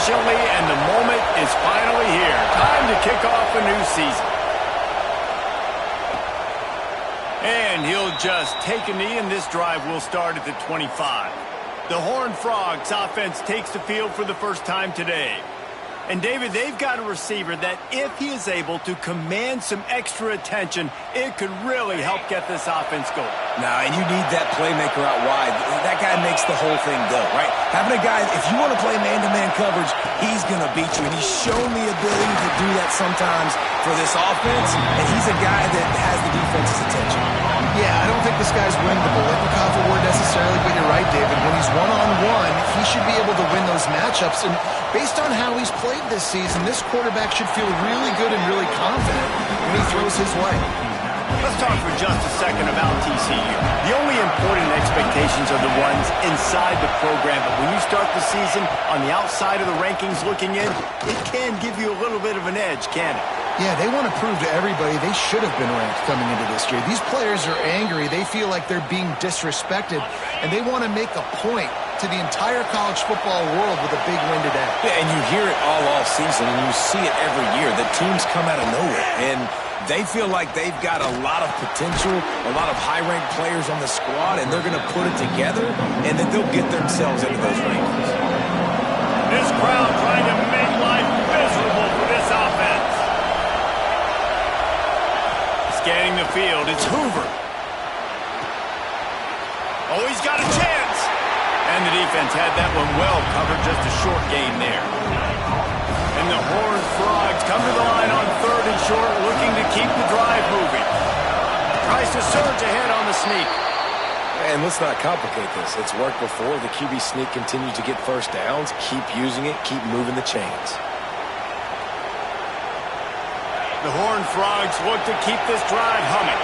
patiently, and the moment is finally here. Time to kick off a new season. And he'll just take a knee, and this drive will start at the 25. The Horned Frogs offense takes the field for the first time today. And, David, they've got a receiver that if he is able to command some extra attention, it could really help get this offense going. Nah, and you need that playmaker out wide. That guy makes the whole thing go, right? Having a guy, if you want to play man-to-man coverage, he's going to beat you. And he's shown the ability to do that sometimes for this offense. And he's a guy that has the defense's attention. Yeah, I don't think this guy's winning the Bolitnikoff award necessarily, but you're right, David. When he's one-on-one, he should be able to win those matchups. And based on how he's played this season, this quarterback should feel really good and really confident when he throws his way. Let's talk for just a second about TCU. The only important expectations are the ones inside the program, but when you start the season on the outside of the rankings looking in, it can give you a little bit of an edge, can't it? Yeah, they want to prove to everybody they should have been ranked coming into this year. These players are angry. They feel like they're being disrespected, and they want to make a point to the entire college football world with a big win today. Yeah, and you hear it all off season, and you see it every year. The teams come out of nowhere, and they feel like they've got a lot of potential, a lot of high-ranked players on the squad, and they're going to put it together, and then they'll get themselves into those rankings. This crowd trying to make life miserable for this offense. Scanning the field, it's Hoover. Oh, he's got a chance. And the defense had that one well covered, just a short gain there. And the Horned Frogs come to the line on 3rd and short, looking to keep the drive moving. Tries to surge ahead on the sneak. And let's not complicate this. It's worked before. The QB sneak continues to get first downs. Keep using it. Keep moving the chains. The Horned Frogs look to keep this drive humming.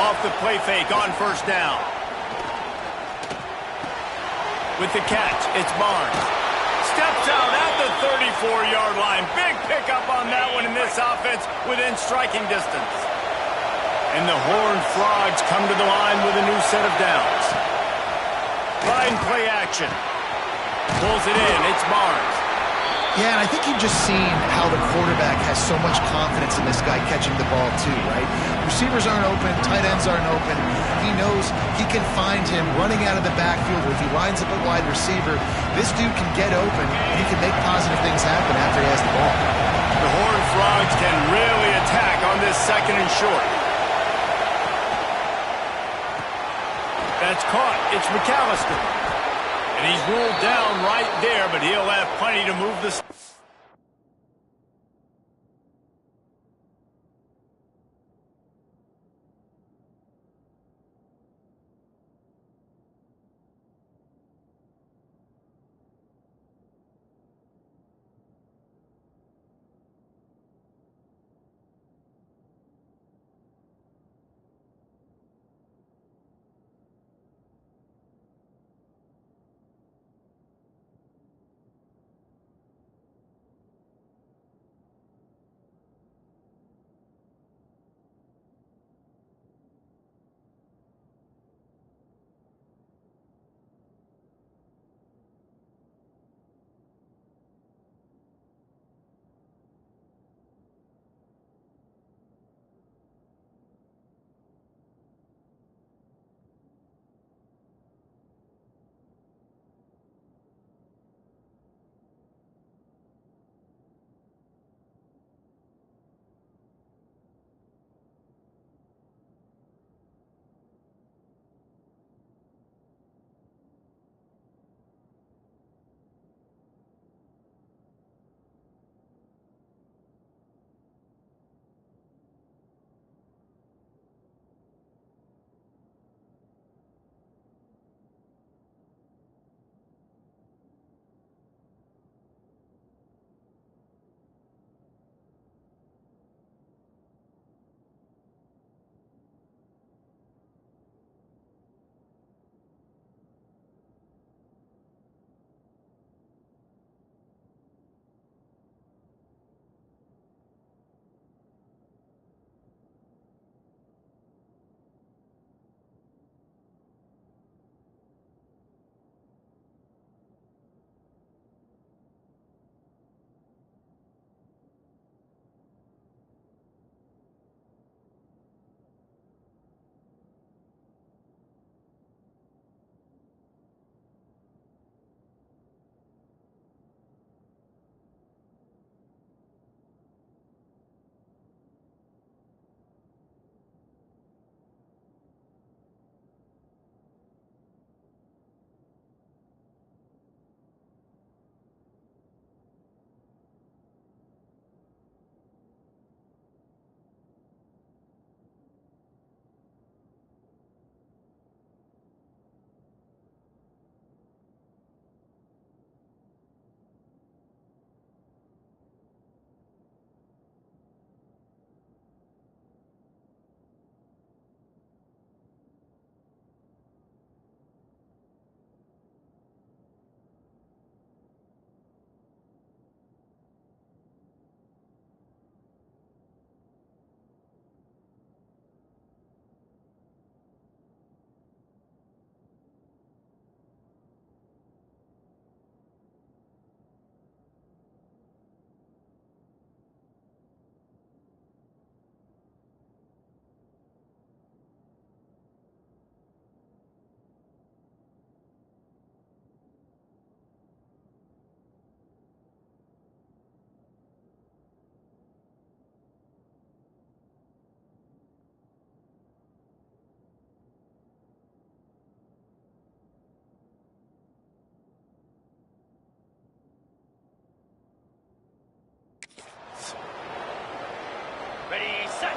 Off the play fake on 1st down. With the catch, it's Barnes. Steps out at the 34-yard line. Big pickup on that one in this offense within striking distance. And the Horned Frogs come to the line with a new set of downs. Line play action. Pulls it in. It's Barnes. Yeah, and I think you've just seen how the quarterback has so much confidence in this guy catching the ball too, right? Receivers aren't open, tight ends aren't open. He knows he can find him running out of the backfield. If he lines up at wide receiver, this dude can get open, and he can make positive things happen after he has the ball. The Horned Frogs can really attack on this 2nd and short. That's caught. It's McAllister. And he's ruled down right there, but he'll have plenty to move the...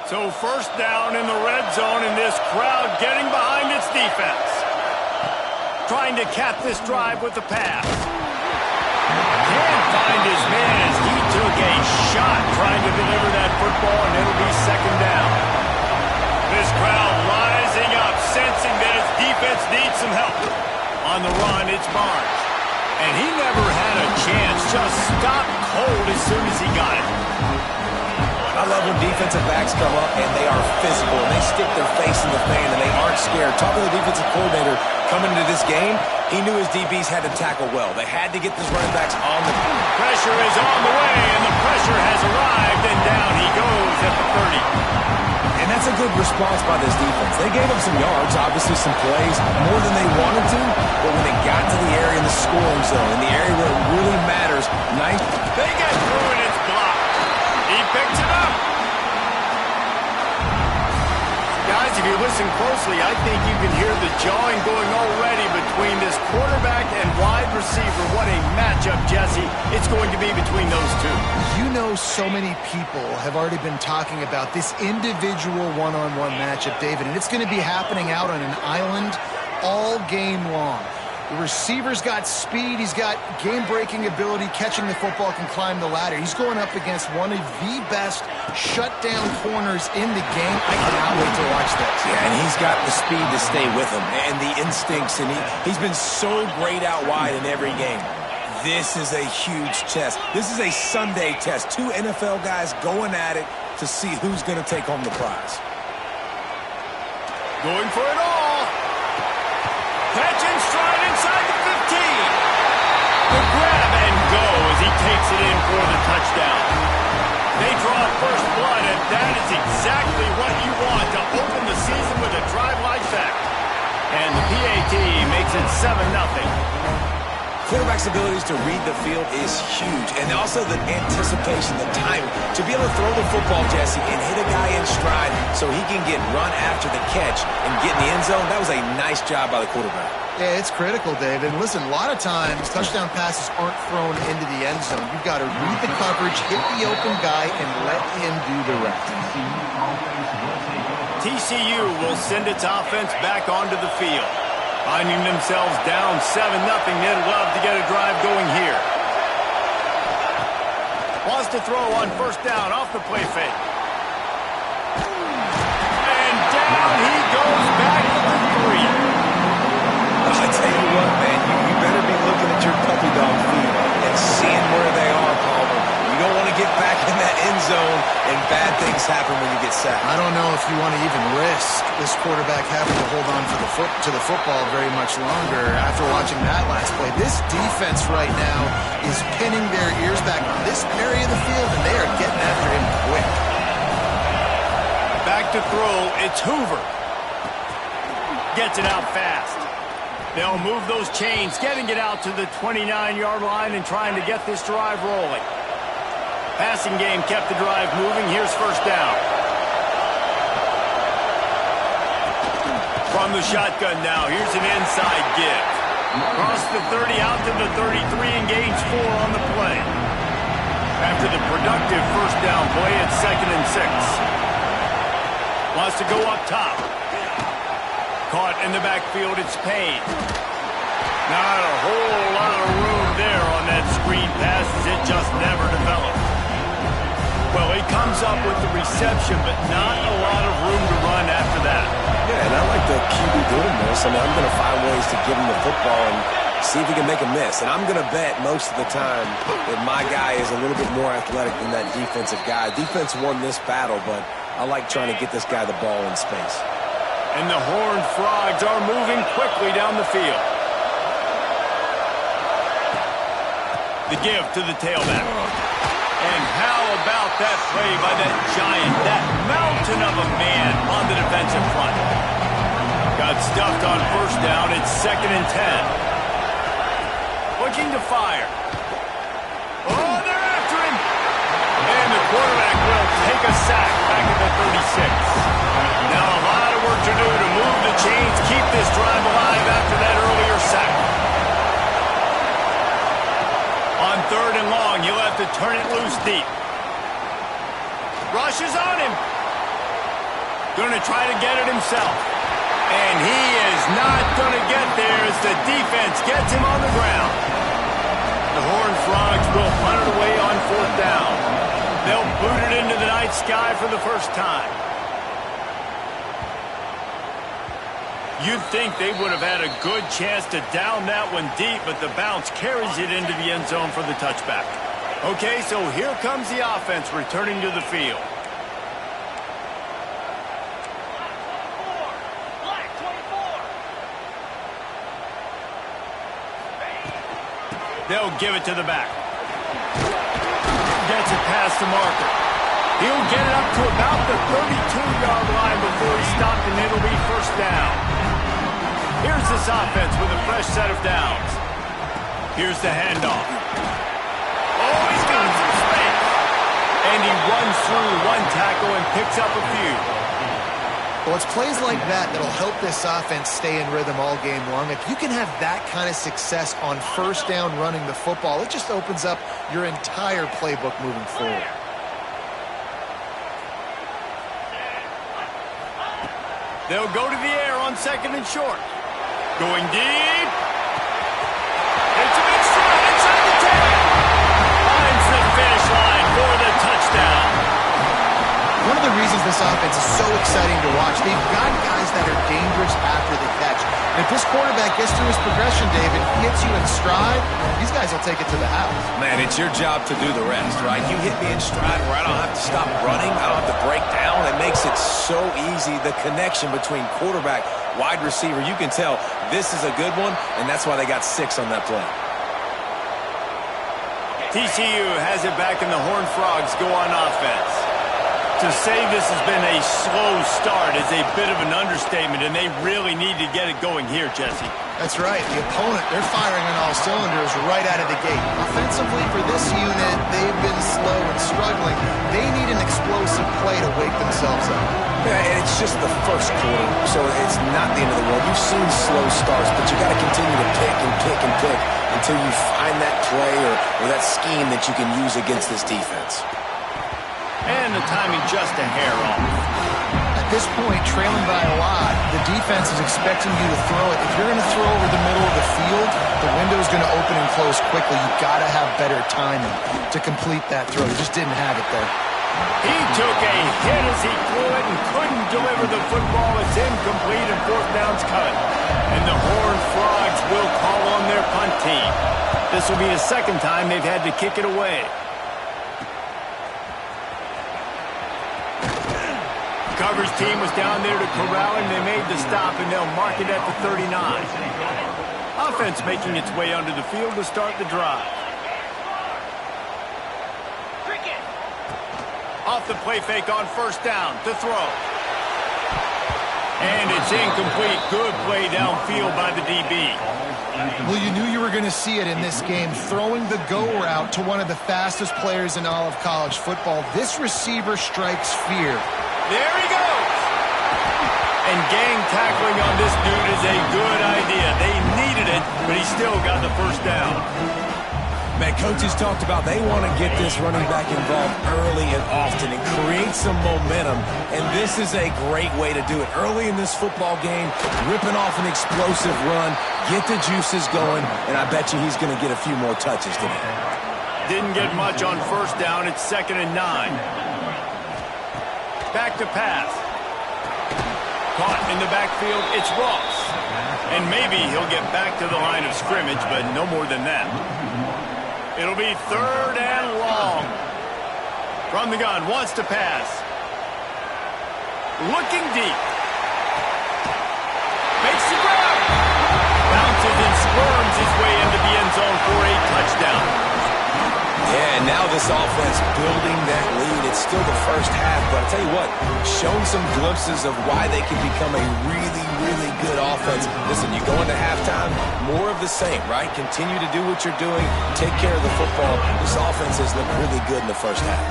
So first down in the red zone, and this crowd getting behind its defense. Trying to cap this drive with the pass. Can't find his man as he took a shot trying to deliver that football, and it'll be second down. This crowd rising up, sensing that its defense needs some help. On the run, it's Barnes. And he never had a chance, just stopped cold as soon as he got it. I love when defensive backs come up and they are physical and they stick their face in the fan and they aren't scared. Talking to the defensive coordinator coming into this game, he knew his DBs had to tackle well. They had to get these running backs on the field. Pressure is on the way, and the pressure has arrived, and down he goes at the 30. And that's a good response by this defense. They gave up some yards, obviously some plays, more than they wanted to, but when they got to the area in the scoring zone, in the area where it really matters, nice. They get through and it's blocked. He picks it up. Guys, if you listen closely, I think you can hear the jawing going already between this quarterback and wide receiver. What a matchup, Jesse, it's going to be between those two. You know, so many people have already been talking about this individual one-on-one matchup, David, and it's going to be happening out on an island all game long. The receiver's got speed, he's got game-breaking ability, catching the football, can climb the ladder. He's going up against one of the best shutdown corners in the game. I cannot wait to watch this. Yeah, and he's got the speed to stay with him and the instincts, and he's been so great out wide in every game. This is a huge test. This is a Sunday test. Two NFL guys going at it to see who's going to take home the prize. Going for it all. Catch and stride inside the 15. The grab and go as he takes it in for the touchdown. They draw first blood, and that is exactly what you want to open the season with a drive like that. And the PAT makes it 7-0. Quarterback's abilities to read the field is huge, and also the anticipation, the timing. To be able to throw the football, Jesse, and hit a guy in stride so he can get run after the catch and get in the end zone, that was a nice job by the quarterback. Yeah, it's critical, David. And listen, a lot of times, touchdown passes aren't thrown into the end zone. You've got to read the coverage, hit the open guy, and let him do the rest. TCU will send its offense back onto the field. Finding themselves down 7-0, they'd love to get a drive going here. Wants to throw on first down off the play fake. And down he goes back to the 3. I tell you what, man, you better be looking at your puppy dog feet and seeing where they are, Palmer. You don't want to get back in that end zone and bad things happen when you get sacked. I don't know if you want to even risk this quarterback having to hold on to the football very much longer after watching that last play. This defense right now is pinning their ears back on this area of the field, and they are getting after him quick. Back to throw, it's Hoover. Gets it out fast. They'll move those chains, getting it out to the 29-yard line and trying to get this drive rolling. Passing game kept the drive moving. Here's first down. From the shotgun now, here's an inside give. Across the 30, out to the 33, and gains 4 on the play. After the productive first down play, it's 2nd and 6. Wants to go up top. Caught in the backfield, it's Payne. Not a whole lot of room there on that screen pass as it just never developed. Well, he comes up with the reception, but not a lot of room to run after that. Yeah, and I like the QB doing this. I mean, I'm going to find ways to give him the football and see if he can make a miss. And I'm going to bet most of the time that my guy is a little bit more athletic than that defensive guy. Defense won this battle, but I like trying to get this guy the ball in space. And the Horned Frogs are moving quickly down the field. The give to the tailback. And how about that play by that giant, that mountain of a man on the defensive front? Got stuffed on first down. It's 2nd and 10. Looking to fire. Oh, they're after him. And the quarterback will take a sack back at the 36. Now a lot of work to do to move the chains, keep this drive alive after that earlier sack. On 3rd and long, you'll have to turn it loose deep. Rushes on him. Going to try to get it himself. And he is not going to get there as the defense gets him on the ground. The Horned Frogs will punt it away on 4th down. They'll boot it into the night sky for the first time. You'd think they would have had a good chance to down that one deep, but the bounce carries it into the end zone for the touchback. Okay, so here comes the offense returning to the field. They'll give it to the back. Gets it past the marker. He'll get it up to about the 32-yard line before he's stopped, and it'll be 1st down. Here's this offense with a fresh set of downs. Here's the handoff. Oh, he's got some space. And he runs through one tackle and picks up a few. Well, it's plays like that that'll help this offense stay in rhythm all game long. If you can have that kind of success on 1st down running the football, it just opens up your entire playbook moving forward. They'll go to the air on 2nd and short. Going deep. It's a big strike inside the 10. Finds the finish line for the touchdown. One of the reasons this offense is so exciting to watch, they've got guys that are dangerous after the catch. And if this quarterback gets through his progression, David, hits you in stride, these guys will take it to the house. Man, it's your job to do the rest, right? You hit me in stride where I don't have to stop running, I don't have to break down. It makes it so easy, the connection between quarterback, wide receiver. You can tell this is a good one, and that's why they got 6 on that play. TCU has it back, and the Horned Frogs go on offense. To say this has been a slow start is a bit of an understatement, and they really need to get it going here, Jesse. That's right. The opponent, they're firing on all cylinders right out of the gate. Offensively for this unit, they've been slow and struggling. They need an explosive play to wake themselves up. Yeah, and it's just the first quarter, so it's not the end of the world. You've seen slow starts, but you got to continue to pick and pick and pick until you find that play or that scheme that you can use against this defense. And the timing just a hair off. At this point, trailing by a lot, the defense is expecting you to throw it. If you're going to throw over the middle of the field, the window's going to open and close quickly. You've got to have better timing to complete that throw. You just didn't have it there. He took a hit as he threw it and couldn't deliver the football. It's incomplete and 4th down's cut. And the Horned Frogs will call on their punt team. This will be the 2nd time they've had to kick it away. Coverage team was down there to corral him. They made the stop, and they'll mark it at the 39. Offense making its way onto the field to start the drive. Off the play fake on 1st down to throw. And it's incomplete. Good play downfield by the DB. Well, you knew you were going to see it in this game. Throwing the go route to one of the fastest players in all of college football. This receiver strikes fear. There he goes. And gang tackling on this dude is a good idea. They needed it, but he still got the 1st down. Man, coaches talked about they want to get this running back involved early and often and create some momentum, and this is a great way to do it. Early in this football game, ripping off an explosive run, get the juices going, and I bet you he's going to get a few more touches today. Didn't get much on 1st down. It's 2nd and 9. Back to pass. Caught in the backfield, it's Ross. And maybe he'll get back to the line of scrimmage, but no more than that. It'll be 3rd and long. From the gun, wants to pass. Looking deep. Makes the grab. Bounces and squirms his way into the end zone for a touchdown. Yeah, and now this offense building that lead. It's still the first half, but I'll tell you what, shown some glimpses of why they can become a really, really good offense. Listen, you go into halftime, more of the same, right? Continue to do what you're doing, take care of the football. This offense has looked really good in the first half.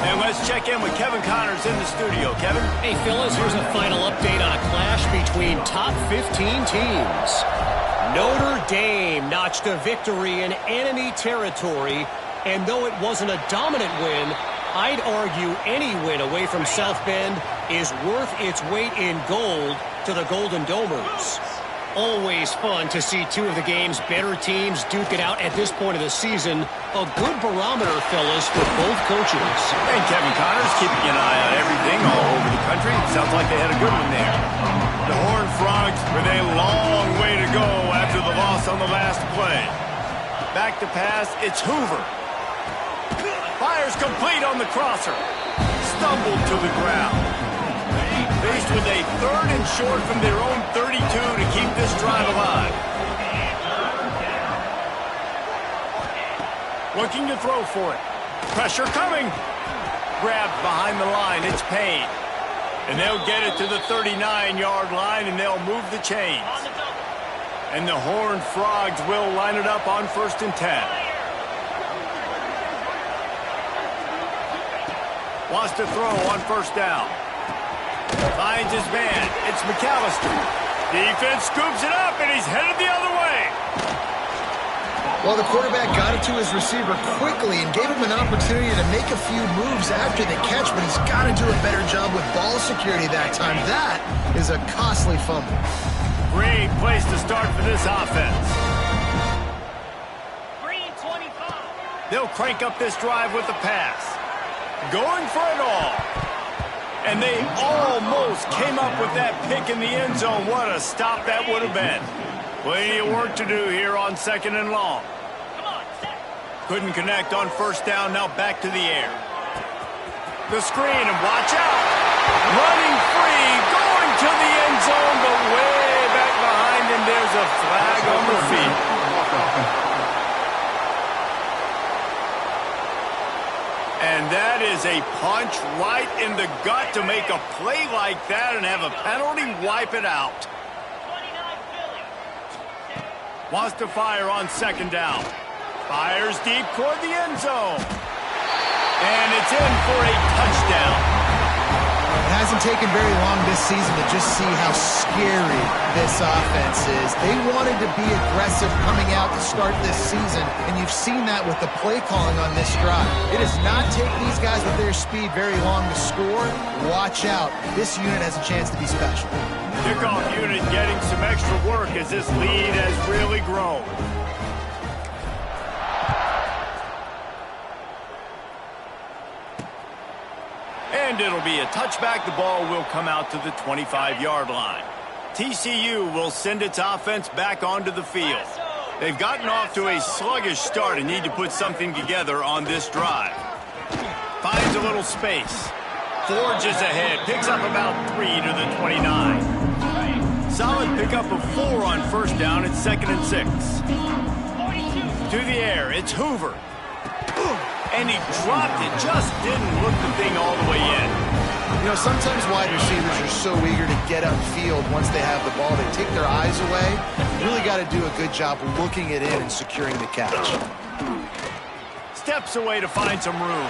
And let's check in with Kevin Connors in the studio. Kevin? Hey, Phyllis, here's a final update on a clash between top 15 teams. Notre Dame notched a victory in enemy territory, and though it wasn't a dominant win, I'd argue any win away from South Bend is worth its weight in gold to the Golden Domers. Always fun to see two of the game's better teams duke it out at this point of the season. A good barometer, fellas, for both coaches. And Kevin Connors keeping an eye on everything all over the country. Sounds like they had a good one there. The Horned Frogs with a long way to go after the loss on the last play. Back to pass, it's Hoover. Fires complete on the crosser. Stumbled to the ground. Faced with a 3rd and short from their own 32 to keep this drive alive. Looking to throw for it. Pressure coming. Grabbed behind the line. It's Payne. And they'll get it to the 39-yard line, and they'll move the chains. And the Horned Frogs will line it up on 1st and 10. Wants to throw on 1st down. Finds his man. It's McAllister. Defense scoops it up, and he's headed the other way. Well, the quarterback got it to his receiver quickly and gave him an opportunity to make a few moves after the catch, but he's got to do a better job with ball security that time. That is a costly fumble. Great place to start for this offense. Green 25. They'll crank up this drive with the pass. Going for it all. And they almost came up with that pick in the end zone. What a stop that would have been. Plenty of work to do here on 2nd and long. Couldn't connect on 1st down. Now back to the air. The screen, and watch out. Running free, going to the end zone, but way back behind him. There's a flag on the field. And that is a punch right in the gut to make a play like that and have a penalty wipe it out. Wants to fire on 2nd down. Fires deep toward the end zone. And it's in for a touchdown. It hasn't taken very long this season to just see how scary this offense is. They wanted to be aggressive coming out to start this season, and you've seen that with the play calling on this drive. It does not take these guys with their speed very long to score. Watch out. This unit has a chance to be special. Kickoff unit getting some extra work as this lead has really grown. And it'll be a touchback. The ball will come out to the 25-yard line. TCU will send its offense back onto the field. They've gotten off to a sluggish start and need to put something together on this drive. Finds a little space. Forges ahead. Picks up about 3 to the 29. Solid pickup of 4 on 1st down. It's 2nd and 6. To the air. It's Hoover. And he dropped it. Just didn't look the thing all the way in. You know, sometimes wide receivers are so eager to get upfield once they have the ball. They take their eyes away. You really got to do a good job looking it in and securing the catch. Steps away to find some room.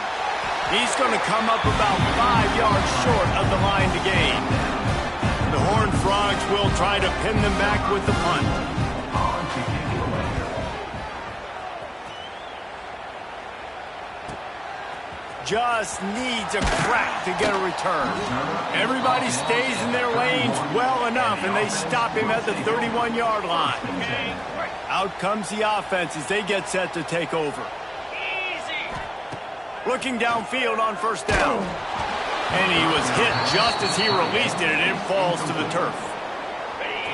He's going to come up about 5 yards short of the line to gain. The Horned Frogs will try to pin them back with the punt. Just needs a crack to get a return. Everybody stays in their lanes well enough, and they stop him at the 31-yard line. Out comes the offense as they get set to take over. Looking downfield on 1st down. And he was hit just as he released it, and it falls to the turf.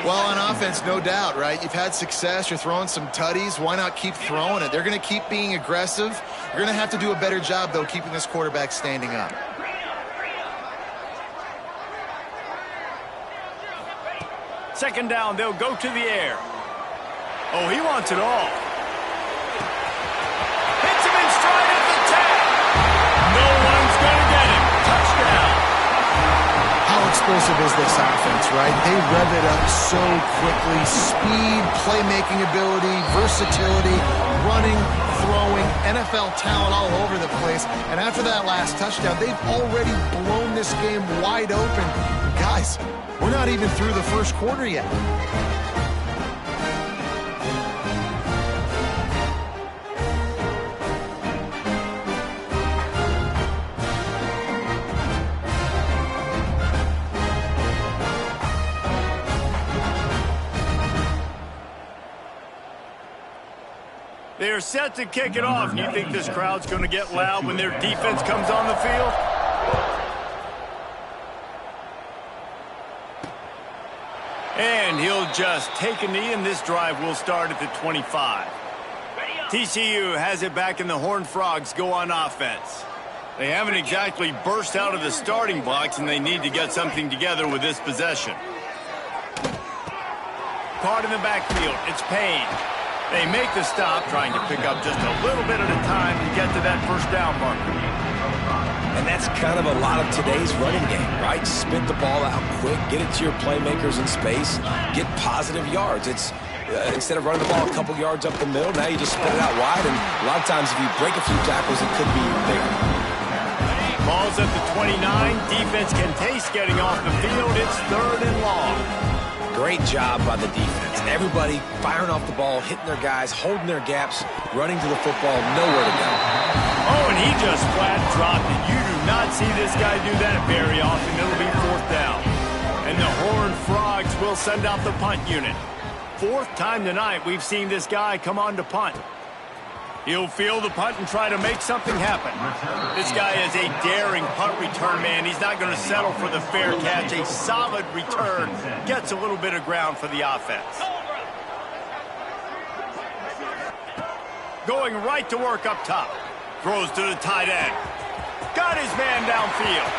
Well, on offense, no doubt, right? You've had success. You're throwing some tutties. Why not keep throwing it? They're going to keep being aggressive. You're going to have to do a better job, though, keeping this quarterback standing up. Second down, they'll go to the air. Oh, he wants it all. Hits him in stride at the 10. No one's going to get him. Touchdown. How explosive is this offense, right? They rev it up so quickly. Speed, playmaking ability, versatility, running, throwing, NFL talent all over the place. And after that last touchdown, they've already blown this game wide open. Guys, we're not even through the first quarter yet. They're set to kick it off. You think this crowd's going to get loud when their defense comes on the field? And he'll just take a knee, and this drive will start at the 25. TCU has it back, and the Horned Frogs go on offense. They haven't exactly burst out of the starting blocks, and they need to get something together with this possession. Caught in the backfield, it's Payne. They make the stop, trying to pick up just a little bit at a time to get to that first down marker. And that's kind of a lot of today's running game, right? Spit the ball out quick, get it to your playmakers in space, get positive yards. It's instead of running the ball a couple yards up the middle, now you just spit it out wide, and a lot of times if you break a few tackles, it could be bigger. Ball's at the 29. Defense can taste getting off the field. It's 3rd and long. Great job by the defense. Everybody firing off the ball, hitting their guys, holding their gaps, running to the football, nowhere to go. Oh, and he just flat dropped it. You do not see this guy do that very often. It'll be 4th down. And the Horned Frogs will send out the punt unit. 4th time tonight we've seen this guy come on to punt. He'll field the punt and try to make something happen. This guy is a daring punt return man. He's not going to settle for the fair catch. A solid return. Gets a little bit of ground for the offense. Going right to work up top. Throws to the tight end. Got his man downfield.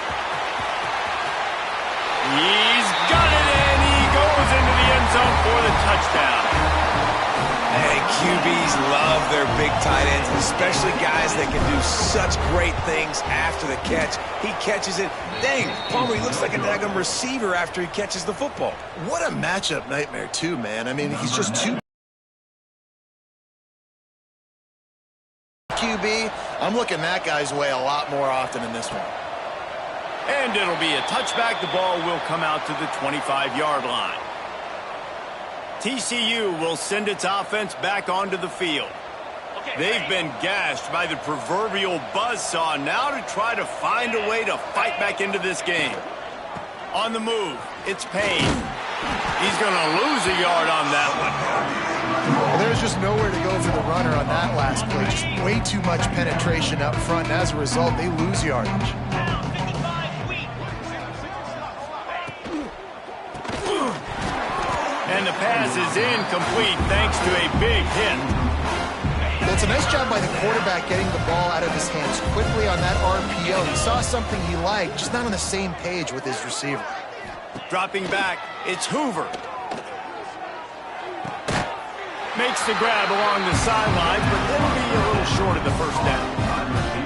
He's got it, and he goes into the end zone for the touchdown. Hey, QBs love their big tight ends, especially guys that can do such great things after the catch. He catches it. Dang, Palmer, he looks like a daggum receiver after he catches the football. What a matchup nightmare, too, man. I mean, he's just too QB. I'm looking that guy's way a lot more often in this one. And it'll be a touchback. The ball will come out to the 25-yard line. TCU will send its offense back onto the field. They've been gashed by the proverbial buzzsaw now to try to find a way to fight back into this game. On the move, it's Payne. He's going to lose a yard on that one. Well, there's just nowhere to go for the runner on that last play. Just way too much penetration up front, and as a result, they lose yardage. And the pass is incomplete thanks to a big hit. Well, it's a nice job by the quarterback getting the ball out of his hands quickly on that RPO. He saw something he liked, just not on the same page with his receiver. Dropping back, it's Hoover. Makes the grab along the sideline, but it'll be a little short of the first down.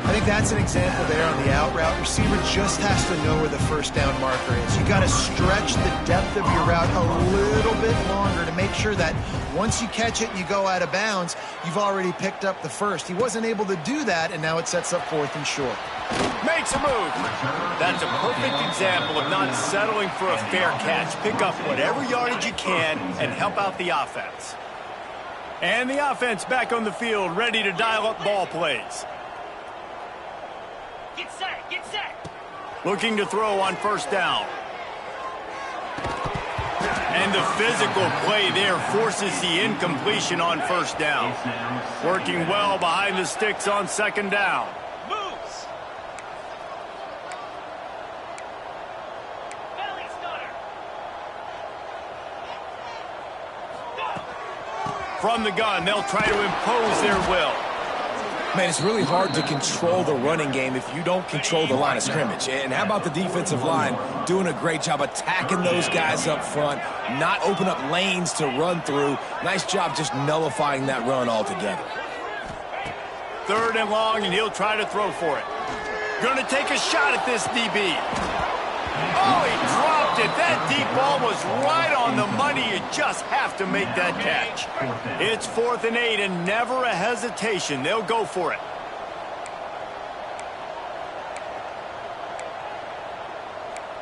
I think that's an example there on the out route. Receiver just has to know where the first down marker is. You got to stretch the depth of your route a little bit longer to make sure that once you catch it and you go out of bounds, you've already picked up the first. He wasn't able to do that, and now it sets up 4th and short. Makes a move. That's a perfect example of not settling for a fair catch. Pick up whatever yardage you can and help out the offense. And the offense back on the field, ready to dial up ball plays. Get set, get set. Looking to throw on first down. And the physical play there forces the incompletion on first down. Working well behind the sticks on second down. Moves. Belly stutter. From the gun, they'll try to impose their will. Man, it's really hard to control the running game if you don't control the line of scrimmage. And how about the defensive line doing a great job attacking those guys up front, not open up lanes to run through. Nice job just nullifying that run altogether. 3rd and long, and he'll try to throw for it. Going to take a shot at this DB. Oh, he dropped it. That deep ball was right on the money. You just have to make that catch. It's 4th and 8, and never a hesitation. They'll go for it.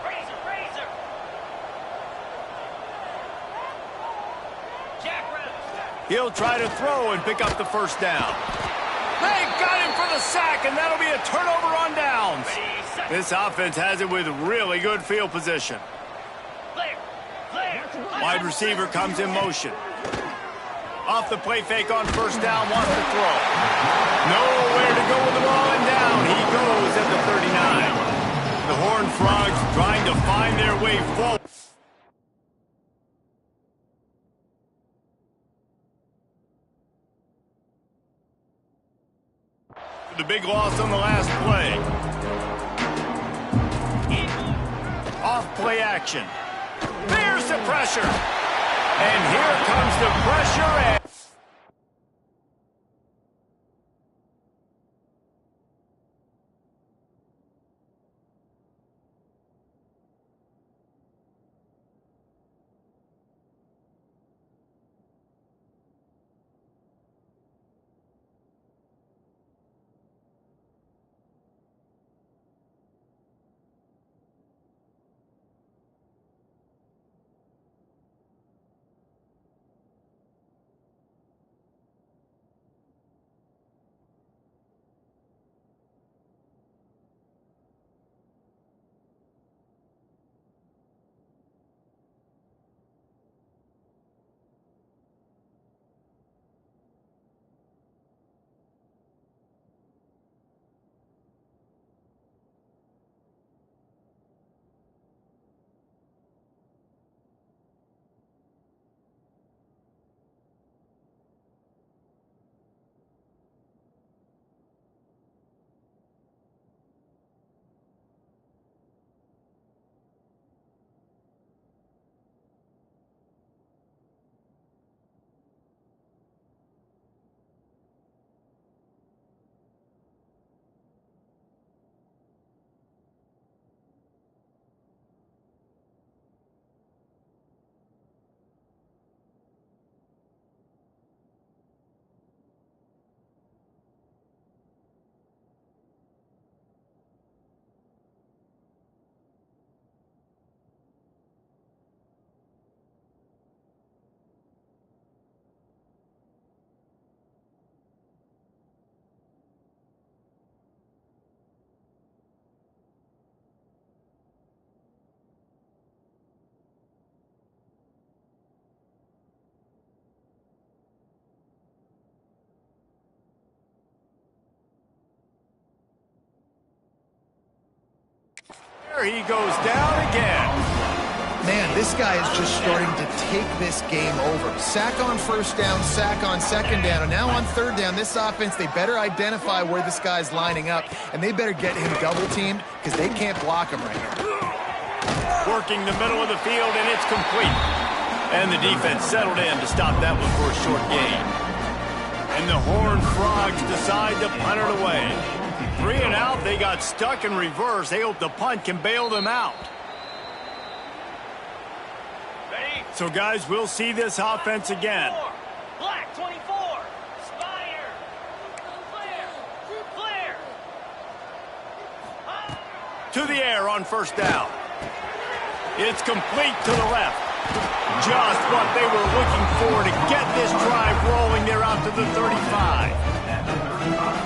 Razor. He'll try to throw and pick up the first down. They got him for the sack, and that'll be a turnover on downs. This offense has it with really good field position. Wide receiver comes in motion. Off the play fake on first down, wants to throw. Nowhere to go with the ball and down. He goes at the 39. The Horned Frogs trying to find their way forward. The big loss on the last play. Off play action. There's the pressure. And here comes the pressure. And there he goes down again. Man, this guy is just starting to take this game over. Sack on first down, sack on second down, and now on third down, this offense, they better identify where this guy's lining up, and they better get him double-teamed because they can't block him right now. Working the middle of the field, and it's complete. And the defense settled in to stop that one for a short gain. And the Horned Frogs decide to punt it away. 3 and out, they got stuck in reverse. They hope the punt can bail them out. Ready? So, guys, we'll see this offense again. Black 24. Spire. Clear. Clear. To the air on first down. It's complete to the left. Just what they were looking for to get this drive rolling. They're out to the 35.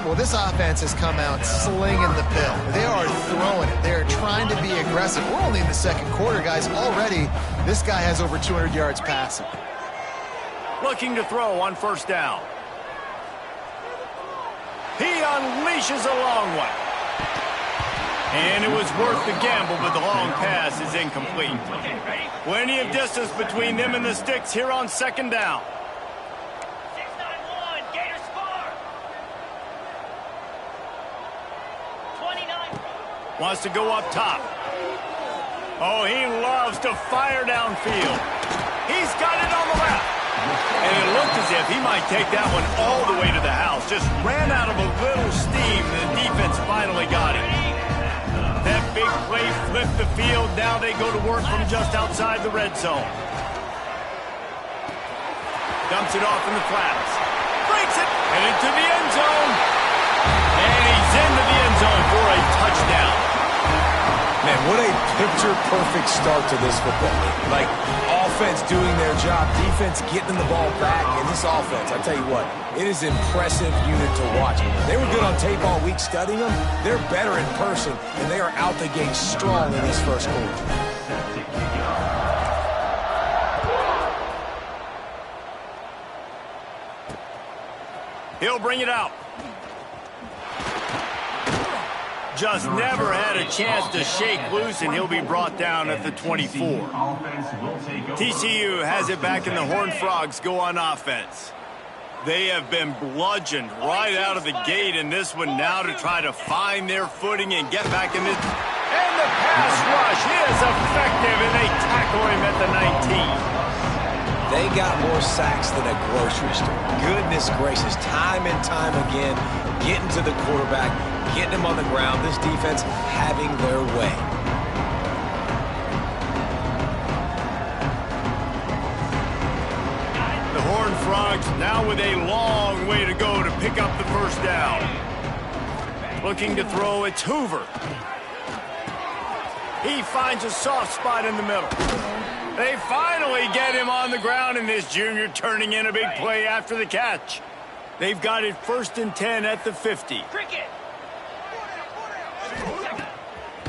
Well, this offense has come out slinging the pill. They are throwing it. They are trying to be aggressive. We're only in the second quarter, guys. Already, this guy has over 200 yards passing. Looking to throw on first down. He unleashes a long one. And it was worth the gamble, but the long pass is incomplete. Okay, ready? Plenty of distance between them and the sticks here on second down. 691. Gator Spar. 29. Wants to go up top. Oh, he loves to fire downfield. He's got it on the left. And it looked as if he might take that one all the way to the house. Just ran out of a little steam, and the defense finally got him. That big play flipped the field. Now they go to work from just outside the red zone. Dumps it off in the flats. Breaks it. And into the end zone. And he's into the end zone for a touchdown. Man, what a picture-perfect start to this football game. Like, offense doing their job, defense getting the ball back, and this offense, I tell you what, it is an impressive unit to watch. They were good on tape all week studying them. They're better in person, and they are out the gate strong in these first quarters. He'll bring it out. Just never had a chance to shake loose, and he'll be brought down at the 24. TCU has it back, and the Horned Frogs go on offense. They have been bludgeoned right out of the gate in this one now to try to find their footing and get back in this. And the pass rush is effective, and they tackle him at the 19. They got more sacks than a grocery store. Goodness gracious, time and time again, getting to the quarterback, getting him on the ground. This defense having their way. The Horned Frogs now with a long way to go to pick up the first down. Looking to throw, it's Hoover. He finds a soft spot in the middle. They finally get him on the ground, and this junior turning in a big play after the catch. They've got it 1st and 10 at the 50. Cricket.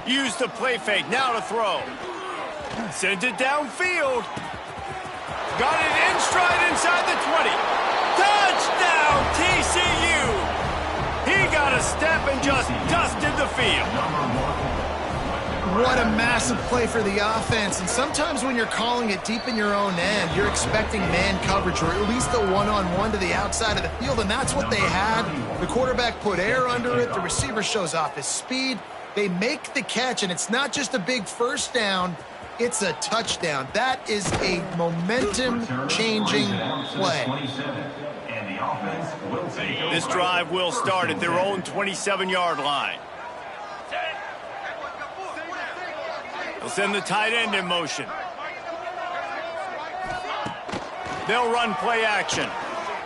Use the play fake, now to throw. Sends it downfield. Got it in stride inside the 20. Touchdown, TCU! He got a step and just dusted the field. What a massive play for the offense. And sometimes when you're calling it deep in your own end, you're expecting man coverage or at least a one-on-one to the outside of the field, and that's what they had. The quarterback put air under it. The receiver shows off his speed. They make the catch, and it's not just a big first down. It's a touchdown. That is a momentum-changing play. This drive will start at their own 27-yard line. They'll send the tight end in motion. They'll run play action.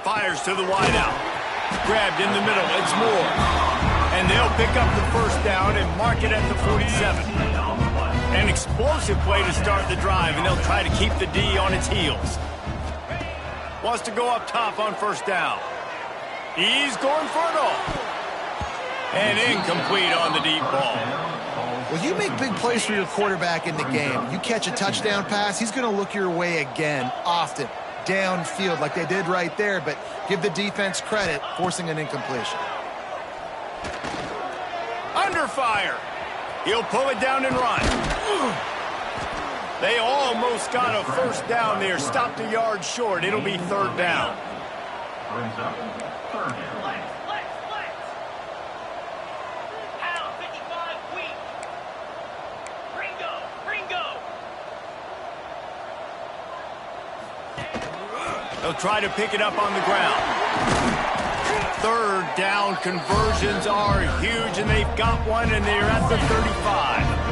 Fires to the wideout. Grabbed in the middle. It's Moore. And they'll pick up the first down and mark it at the 47. An explosive play to start the drive, and they'll try to keep the D on its heels. Wants to go up top on first down. He's going for it all. And incomplete on the deep ball. Well, you make big plays for your quarterback in the game. You catch a touchdown pass, he's going to look your way again, often, downfield like they did right there, but give the defense credit, forcing an incompletion. Under fire. He'll pull it down and run. They almost got a first down there, stopped a yard short. It'll be 3rd down. They'll try to pick it up on the ground. 3rd down conversions are huge, and they've got one, and they're at the 35.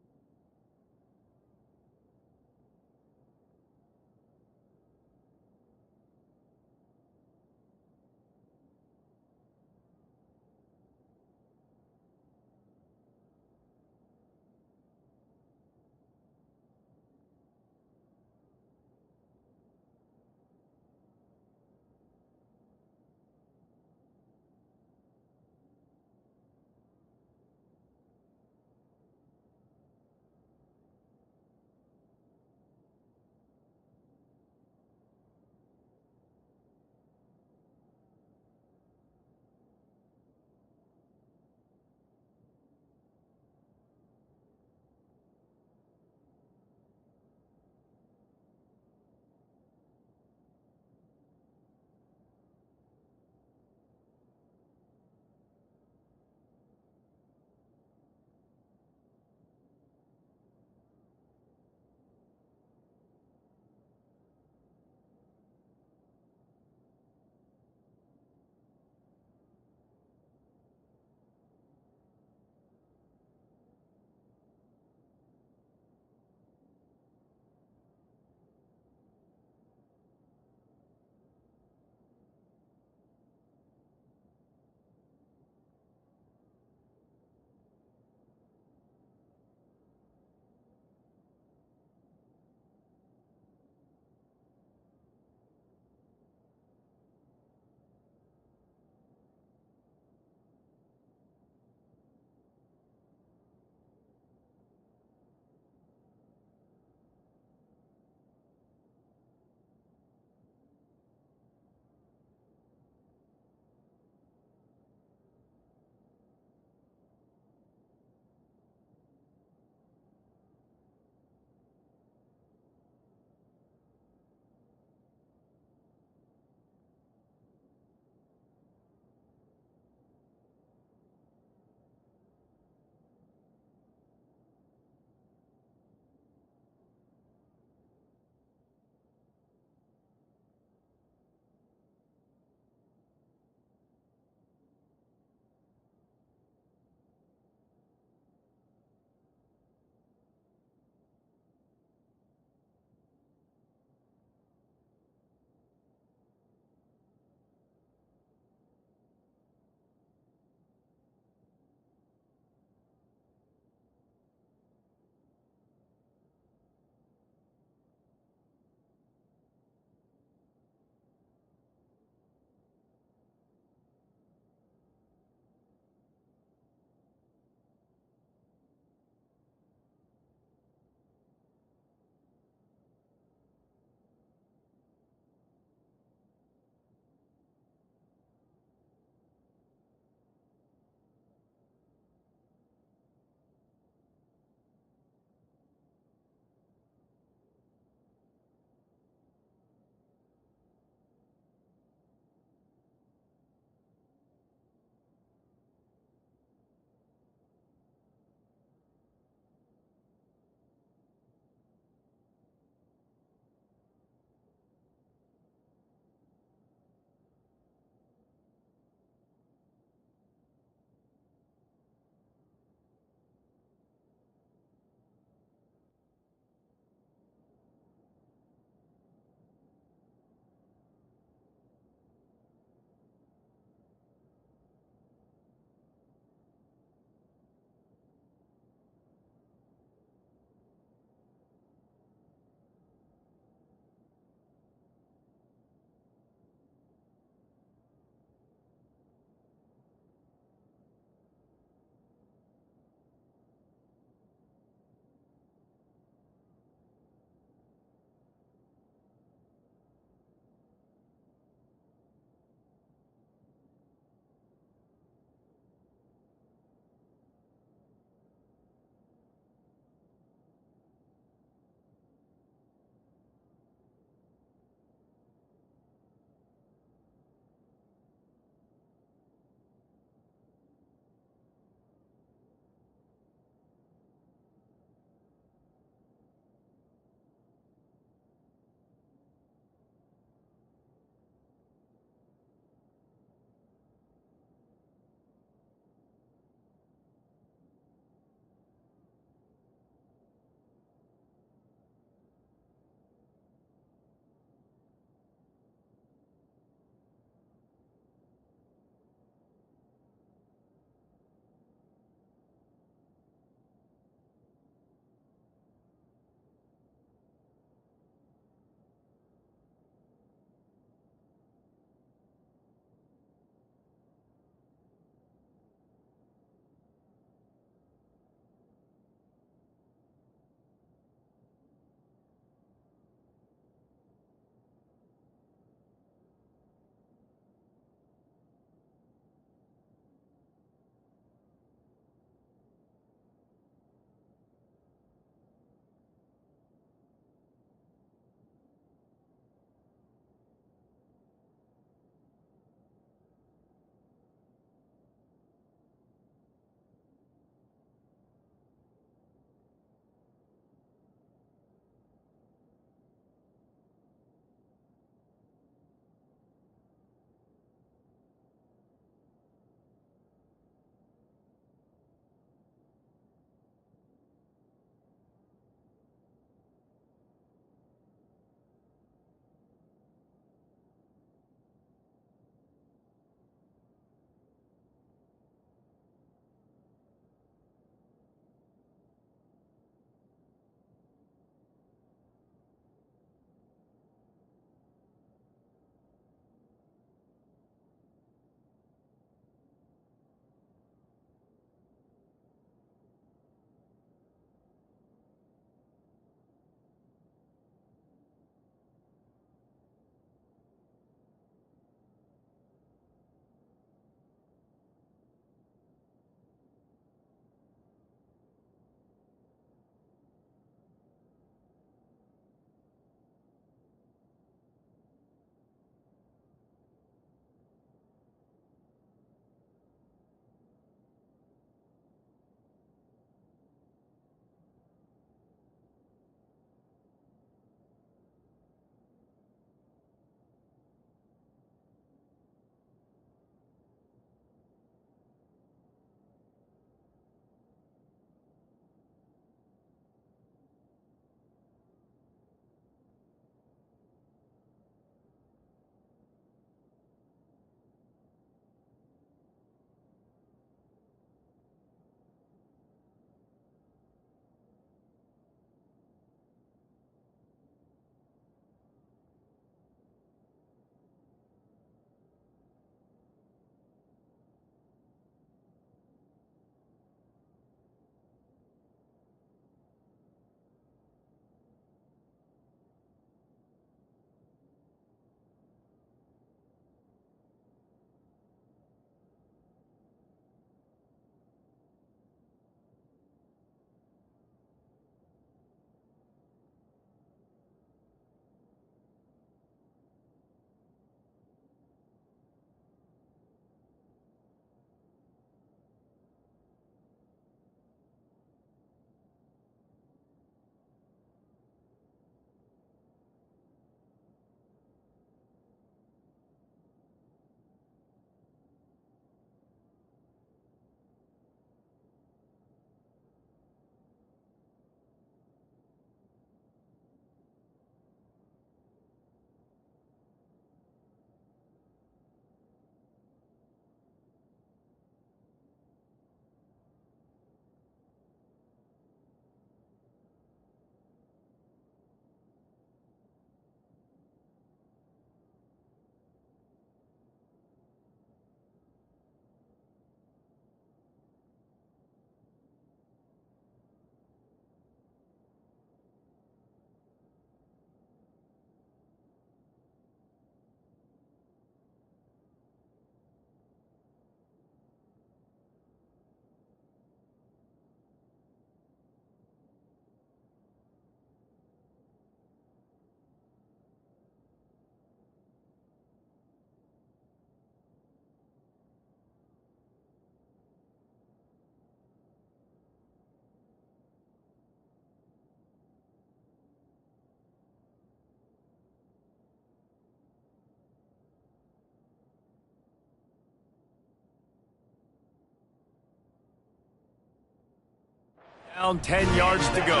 Down 10 yards to go.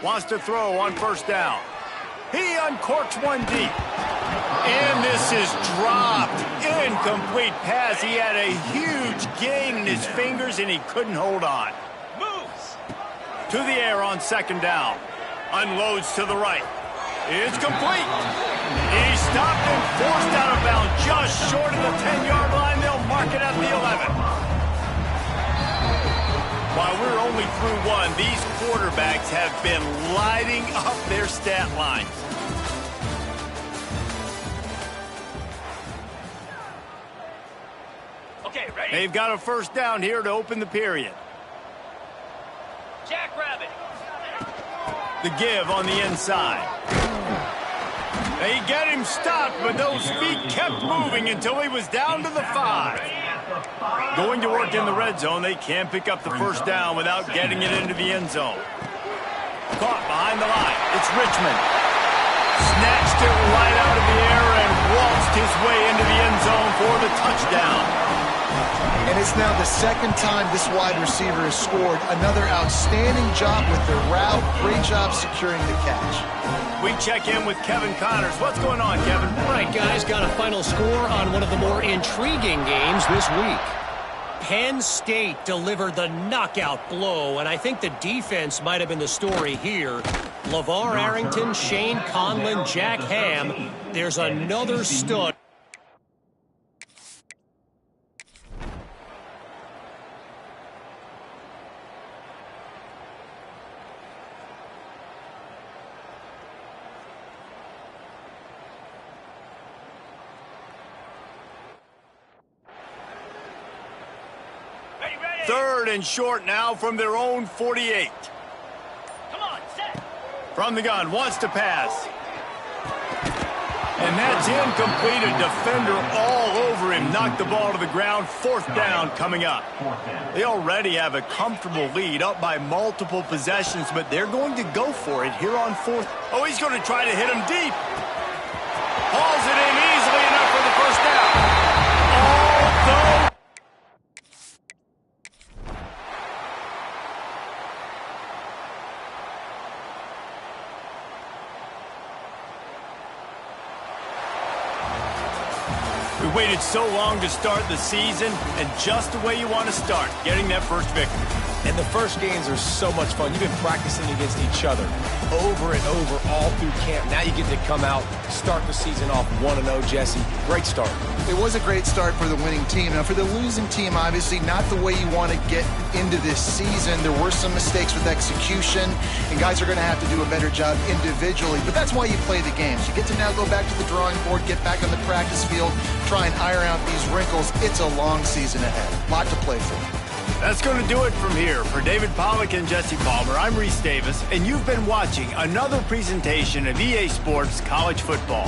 Wants to throw on first down. He uncorks one deep. And this is dropped. Incomplete pass. He had a huge gain in his fingers, and he couldn't hold on. Moves. To the air on second down. Unloads to the right. It's complete. He's stopped and forced out of bounds just short of the 10-yard line. They'll mark it at the 11. While we're only through one, these quarterbacks have been lighting up their stat lines. Okay, ready? They've got a first down here to open the period. Jackrabbit. The give on the inside. They get him stopped, but those feet kept moving until he was down to the 5. Going to work in the red zone, they can't pick up the first down without getting it into the end zone. Caught behind the line. It's Richmond. Snatched it right out of the air and waltzed his way into the end zone for the touchdown. And it's now the second time this wide receiver has scored. Another outstanding job with the route. Great job securing the catch. We check in with Kevin Connors. What's going on, Kevin? All right, guys, got a final score on one of the more intriguing games this week. Penn State delivered the knockout blow, and I think the defense might have been the story here. LeVar Arrington, Shane Conlon, Jack Ham. There's another stud. Third and short now from their own 48. Come on, set. From the gun, wants to pass. And that's incomplete. A defender all over him. Knocked the ball to the ground. Fourth down coming up. They already have a comfortable lead, up by multiple possessions, but they're going to go for it here on fourth. Oh, he's going to try to hit him deep. Hauls it in easily enough for the first down. Although we waited so long to start the season, and just the way you want to start, getting that first victory. And the first games are so much fun. You've been practicing against each other over and over all through camp. Now you get to come out, start the season off 1-0, Jesse. Great start. It was a great start for the winning team. Now, for the losing team, obviously not the way you want to get into this season. There were some mistakes with execution, and guys are going to have to do a better job individually. But that's why you play the games. You get to now go back to the drawing board, get back on the practice field, try and iron out these wrinkles. It's a long season ahead. A lot to play for. That's going to do it from here. For David Pollack and Jesse Palmer, I'm Reese Davis, and you've been watching another presentation of EA Sports College Football.